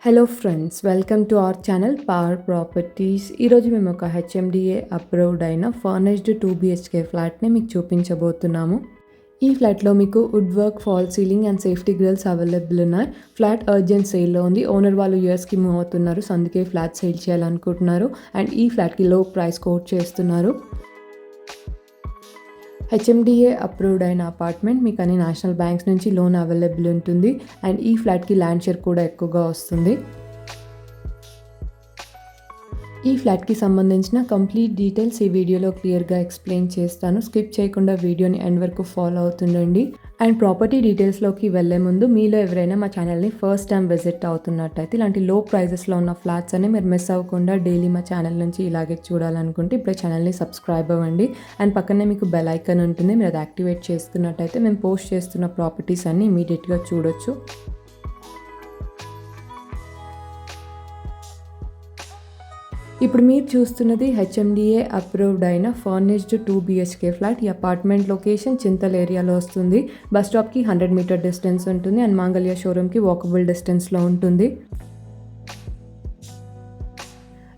Hello friends, welcome to our channel power properties. ఈరోజు మేము ఒక హెచ్ఎండిఏ అప్రూవ్డ్ అయిన ఫర్నిష్డ్ 2 BHK ఫ్లాట్ని మీకు చూపించబోతున్నాము. ఈ ఫ్లాట్లో మీకు wood work, fall ceiling and safety grills available ఉన్నాయి. ఫ్లాట్ అర్జెంట్ సేల్లో ఉంది. ఓనర్ వాళ్ళు యూఎస్కి మూవ్ అవుతున్నారు, సో అందుకే ఫ్లాట్ సేల్ చేయాలనుకుంటున్నారు. అండ్ ఈ ఫ్లాట్కి లో ప్రైస్ కోట్ చేస్తున్నారు. హెచ్ఎండిఏ అప్రూవ్డ్ అయిన అపార్ట్మెంట్, మీకు అన్ని నేషనల్ బ్యాంక్స్ నుంచి లోన్ అవైలబుల్ ఉంటుంది. అండ్ ఈ ఫ్లాట్కి ల్యాండ్ షేర్ కూడా ఎక్కువగా వస్తుంది. ఈ ఫ్లాట్కి సంబంధించిన కంప్లీట్ డీటెయిల్స్ ఈ వీడియోలో క్లియర్గా ఎక్స్ప్లెయిన్ చేస్తాను. స్కిప్ చేయకుండా వీడియోని ఎండ్ వరకు ఫాలో అవుతుండండి. అండ్ ప్రాపర్టీ డీటెయిల్స్లోకి వెళ్ళే ముందు మీలో ఎవరైనా మా ఛానల్ని ఫస్ట్ టైం విజిట్ అవుతున్నట్టయితే ఇలాంటి లో ప్రైజెస్లో ఉన్న ఫ్లాట్స్ అని మీరు మిస్ అవ్వకుండా డైలీ మా ఛానల్ నుంచి ఇలాగే చూడాలనుకుంటే ఇప్పుడే ఛానల్ని సబ్స్క్రైబ్ అవ్వండి. అండ్ పక్కనే మీకు బెల్ ఐకాన్ ఉంటుంది, మీరు అది యాక్టివేట్ చేసుకున్నట్టయితే మేము పోస్ట్ చేస్తున్న ప్రాపర్టీస్ అన్ని ఇమీడియట్గా చూడొచ్చు. ఇప్పుడు మీరు చూస్తున్నది హెచ్ఎండిఏ అప్రూవ్డ్ అయిన ఫర్నిష్డ్ 2 BHK ఫ్లాట్. ఈ అపార్ట్మెంట్ లొకేషన్ చింతల్ ఏరియాలో వస్తుంది. బస్ స్టాప్కి 100 మీటర్ డిస్టెన్స్ ఉంటుంది. అండ్ మాంగళ్య షోరూమ్కి వాకబుల్ డిస్టెన్స్లో ఉంటుంది.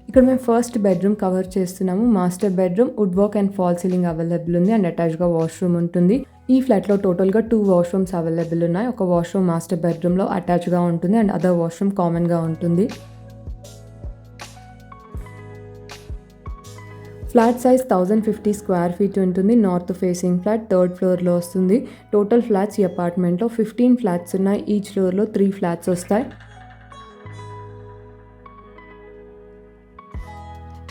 ఇక్కడ మేము ఫస్ట్ బెడ్రూమ్ కవర్ చేస్తున్నాము. Master bedroom, wood work and fall ceiling available ఉంది. అండ్ అటాచ్గా వాష్రూమ్ ఉంటుంది. ఈ ఫ్లాట్లో టోటల్గా 2 వాష్రూమ్స్ అవైలబుల్ ఉన్నాయి. ఒక వాష్రూమ్ మాస్టర్ బెడ్రూమ్లో అటాచ్గా ఉంటుంది అండ్ అదర్ వాష్రూమ్ కామన్గా ఉంటుంది. ఫ్లాట్ సైజ్ 1050 స్క్వేర్ ఫీట్ ఉంటుంది. నార్త్ ఫేసింగ్ ఫ్లాట్, 3rd ఫ్లోర్లో వస్తుంది. టోటల్ ఫ్లాట్స్ ఈ అపార్ట్మెంట్లో 15 ఫ్లాట్స్ ఉన్నాయి. ఈచ్ ఫ్లోర్లో 3 ఫ్లాట్స్ వస్తాయి.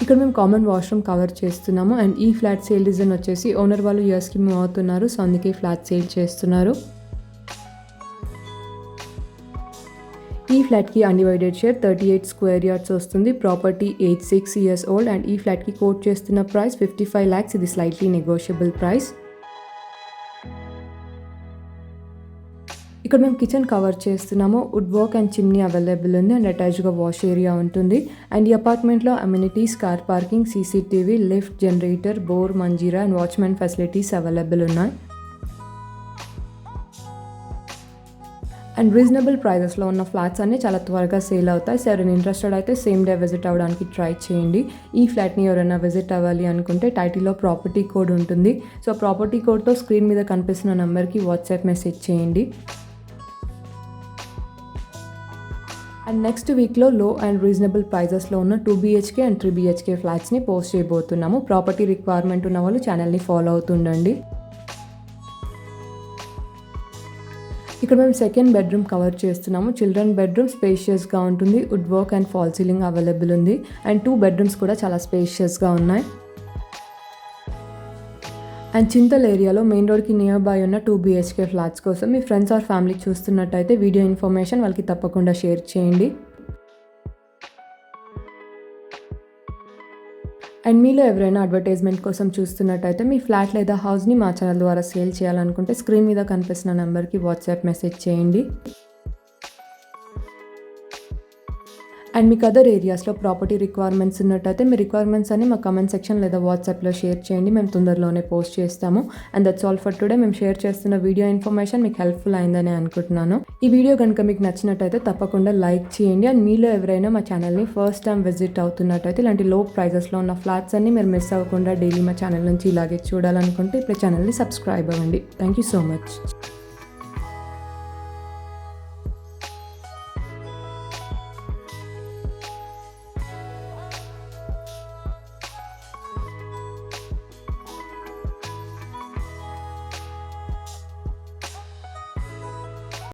ఇక్కడ మేము కామన్ వాష్రూమ్ కవర్ చేస్తున్నాము. అండ్ ఈ ఫ్లాట్ సేల్ రీజన్ వచ్చేసి ఓనర్ వాళ్ళు యూఎస్కి మూవ్ అవుతున్నారు, సో అందుకే ఫ్లాట్ సేల్ చేస్తున్నారు. ఈ ఫ్లాట్కి అన్డివైడెడ్ షేర్ 38 స్క్వేర్ యార్డ్స్ వస్తుంది. Property 86 years old. అండ్ ఈ ఫ్లాట్కి కోట్ చేస్తున్న ప్రైస్ 55 lakhs. ఇది స్లైట్లీ నెగోషియబుల్ ప్రైస్. ఇక్కడ మేము కిచెన్ కవర్ చేస్తున్నాము. Wood work and chimney available ఉంది. అండ్ అటాచ్గా వాష్ ఏరియా ఉంటుంది. అండ్ ఈ అపార్ట్మెంట్లో amenities, car parking, CCTV, lift, generator, bore, Manjira and watchman facilities available ఉన్నాయి. అండ్ రీజనబుల్ ప్రైజెస్లో ఉన్న ఫ్లాట్స్ అన్నీ చాలా త్వరగా సేల్ అవుతాయి. సో ఎవరైనా ఇంట్రెస్టెడ్ అయితే సేమ్ డే విజిట్ అవ్వడానికి ట్రై చేయండి. ఈ ఫ్లాట్ని ఎవరైనా విజిట్ అవ్వాలి అనుకుంటే టైటిల్లో ప్రాపర్టీ కోడ్ ఉంటుంది. సో ప్రాపర్టీ కోడ్తో స్క్రీన్ మీద కనిపిస్తున్న నెంబర్కి వాట్సాప్ మెసేజ్ చేయండి. అండ్ నెక్స్ట్ వీక్లో లో అండ్ రీజనబుల్ ప్రైజెస్లో ఉన్న 2 BHK అండ్ 3 BHK ఫ్లాట్స్ని పోస్ట్ చేయబోతున్నాము. ప్రాపర్టీ రిక్వైర్మెంట్ ఉన్న వాళ్ళు ఛానల్ని ఫాలో అవుతుండండి. ఇక్కడ మేము సెకండ్ బెడ్రూమ్ కవర్ చేస్తున్నాము. చిల్డ్రన్ బెడ్రూమ్ స్పేషియస్గా ఉంటుంది. Wood work and fall ceiling available ఉంది. అండ్ 2 బెడ్రూమ్స్ కూడా చాలా స్పేషియస్గా ఉన్నాయి. అండ్ చింతల్ ఏరియాలో మెయిన్ రోడ్కి నియర్ బై ఉన్న 2 BHK ఫ్లాట్స్ కోసం మీ ఫ్రెండ్స్ ఆర్ ఫ్యామిలీ చూస్తున్నట్టయితే వీడియో ఇన్ఫర్మేషన్ వాళ్ళకి తప్పకుండా షేర్ చేయండి. అండ్ మీలో ఎవరైనా అడ్వర్టైజ్మెంట్ కోసం చూస్తున్నట్టయితే మీ ఫ్లాట్ లేదా హౌస్ని మా ఛానల్ ద్వారా సేల్ చేయాలనుకుంటే స్క్రీన్ మీద కనిపిస్తున్న నెంబర్కి వాట్సాప్ మెసేజ్ చేయండి. అండ్ మీకు అదర్ ఏరియాస్లో ప్రాపర్టీ రిక్వైర్మెంట్స్ ఉన్నట్టయితే మీ రిక్వైర్మెంట్స్ అన్ని మా కమెంట్ సెక్షన్ లేదా వాట్సాప్లో షేర్ చేయండి. మేము తొందరలోనే పోస్ట్ చేస్తాము. And that's all for today. మేము షేర్ చేస్తున్న వీడియో ఇన్ఫర్మేషన్ మీకు హెల్ప్ఫుల్ అయిందని అనుకుంటున్నాను. ఈ వీడియో కనుక మీకు నచ్చినట్టయితే తప్పకుండా లైక్ చేయండి. అండ్ మీలో ఎవరైనా మా ఛానల్ని ఫస్ట్ టైం విజిట్ అవుతున్నట్టయితే ఇలాంటి లో ప్రైజెస్లో ఉన్న ఫ్లాట్స్ అన్ని మీరు మిస్ అవ్వకుండా డైలీ మా ఛానల్ నుంచి ఇలాగే చూడాలనుకుంటే ఇప్పుడు ఛానల్ని సబ్స్క్రైబ్ అవ్వండి. Thank you so much.